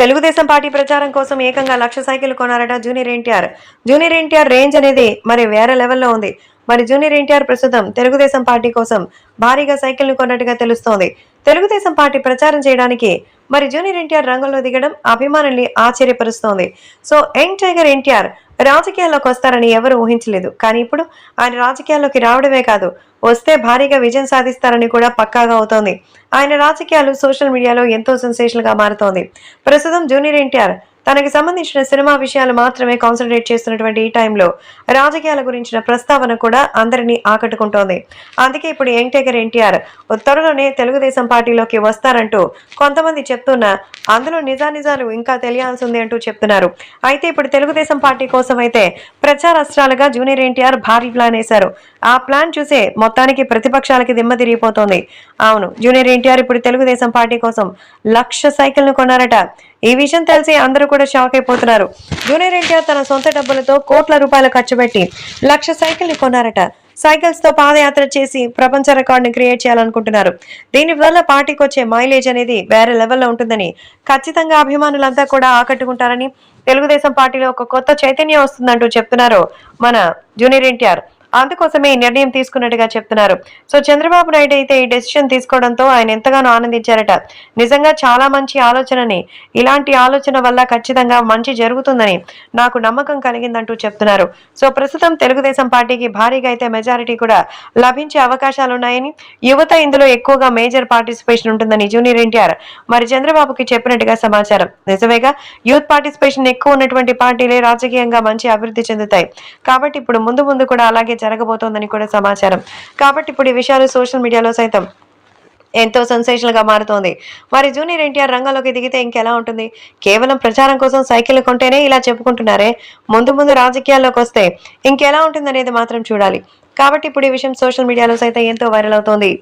Telugu Desam party ప్రచారం కోసం ఏకంగా 1,00,000 సైకిల్ కొన్నారట junior NTR. Junior NTR range అనేది మరి వేరే లెవెల్లో ఉంది. మరి జూనియర్ ఎన్టీఆర్ ప్రస్తుతం తెలుగుదేశం పార్టీ కోసం భారీగా సైకిల్ ను కొన్నట్టుగా తెలుస్తోంది. తెలుగుదేశం పార్టీ ప్రచారం చేయడానికి మరి జూనియర్ ఎన్టీఆర్ రంగంలో దిగడం అభిమానుల్ని ఆశ్చర్యపరుస్తోంది. సో యంగ్ టైగర్ ఎన్టీఆర్ రాజకీయాల్లోకి వస్తారని ఎవరు ఊహించలేదు. కానీ ఇప్పుడు ఆయన రాజకీయాల్లోకి రావడమే కాదు, వస్తే భారీగా విజయం సాధిస్తారని కూడా పక్కాగా అవుతోంది. ఆయన రాజకీయాలు సోషల్ మీడియాలో ఎంతో సెన్సేషనల్ గా మారుతోంది. ప్రస్తుతం జూనియర్ ఎన్టీఆర్ తనకి సంబంధించిన సినిమా విషయాలు మాత్రమే కాన్సన్ట్రేట్ చేస్తున్నటువంటి ఈ టైంలో రాజకీయాల గురించిన ప్రస్తావన కూడా అందరినీ ఆకట్టుకుంటోంది. అందుకే ఇప్పుడు యంగ్ టైగర్ ఎన్టీఆర్ త్వరలోనే తెలుగుదేశం పార్టీలోకి వస్తారంటూ కొంతమంది చెప్తున్నా అందులో నిజానిజాలు ఇంకా తెలియాల్సి ఉంది అంటూ చెప్తున్నారు. అయితే ఇప్పుడు తెలుగుదేశం పార్టీ కోసం అయితే ప్రచారాస్త్రాలుగా జూనియర్ ఎన్టీఆర్ భారీ ప్లాన్ వేశారు. ఆ ప్లాన్ చూసే మొత్తానికి ప్రతిపక్షాలకి దిమ్మ తిరిగిపోతోంది. అవును, జూనియర్ ఎన్టీఆర్ ఇప్పుడు తెలుగుదేశం పార్టీ కోసం 1,00,000 సైకిల్ ను కొన్నారట. ఈ విషయం తెలిసి అందరూ కూడా షాక్ అయిపోతున్నారు. జూనియర్ ఎన్టీఆర్ తన సొంత డబ్బులతో కోట్ల రూపాయలు ఖర్చు పెట్టి 1,00,000 సైకిల్ ని కొన్నారట. సైకిల్స్ తో పాదయాత్ర చేసి ప్రపంచ రికార్డుని క్రియేట్ చేయాలనుకుంటున్నారు. దీనివల్ల పార్టీకి వచ్చే మైలేజ్ అనేది వేరే లెవెల్లో ఉంటుందని, ఖచ్చితంగా అభిమానులంతా కూడా ఆకట్టుకుంటారని, తెలుగుదేశం పార్టీలో ఒక కొత్త చైతన్యం వస్తుందంటూ చెప్తున్నారు మన జూనియర్ ఎన్టీఆర్. అందుకోసమే ఈ నిర్ణయం తీసుకున్నట్టుగా చెప్తున్నారు. సో చంద్రబాబు నాయుడు అయితే ఈ డెసిషన్ తీసుకోవడంతో ఆయన ఎంతగానో ఆనందించారట. నిజంగా చాలా మంచి ఆలోచనని, ఇలాంటి ఆలోచన వల్ల ఖచ్చితంగా మంచి జరుగుతుందని నాకు నమ్మకం కలిగిందంటూ చెప్తున్నారు. సో ప్రస్తుతం తెలుగుదేశం పార్టీకి భారీగా అయితే మెజారిటీ కూడా లభించే అవకాశాలున్నాయని, యువత ఇందులో ఎక్కువగా మేజర్ పార్టిసిపేషన్ ఉంటుందని జూనియర్ ఎన్టీఆర్ మరి చంద్రబాబుకి చెప్పినట్టుగా సమాచారం. నిజమేగా, యూత్ పార్టిసిపేషన్ ఎక్కువ ఉన్నటువంటి పార్టీలే రాజకీయంగా మంచి అభివృద్ధి చెందుతాయి. కాబట్టి ఇప్పుడు ముందు ముందు కూడా అలాగే జరగబోతోందని కూడా సమాచారం. కాబట్టి ఇప్పుడు ఈ విషయాలు సోషల్ మీడియాలో సైతం ఎంతో సెన్సేషనల్ గా మారుతోంది. మరి జూనియర్ ఎన్టీఆర్ రంగంలోకి దిగితే ఇంకెలా ఉంటుంది? కేవలం ప్రచారం కోసం సైకిల్ కొంటేనే ఇలా చెప్పుకుంటున్నారే, ముందు ముందు రాజకీయాల్లోకి వస్తే ఇంకెలా ఉంటుందనేది మాత్రం చూడాలి. కాబట్టి ఇప్పుడు ఈ విషయం సోషల్ మీడియాలో సైతం ఎంతో వైరల్ అవుతోంది.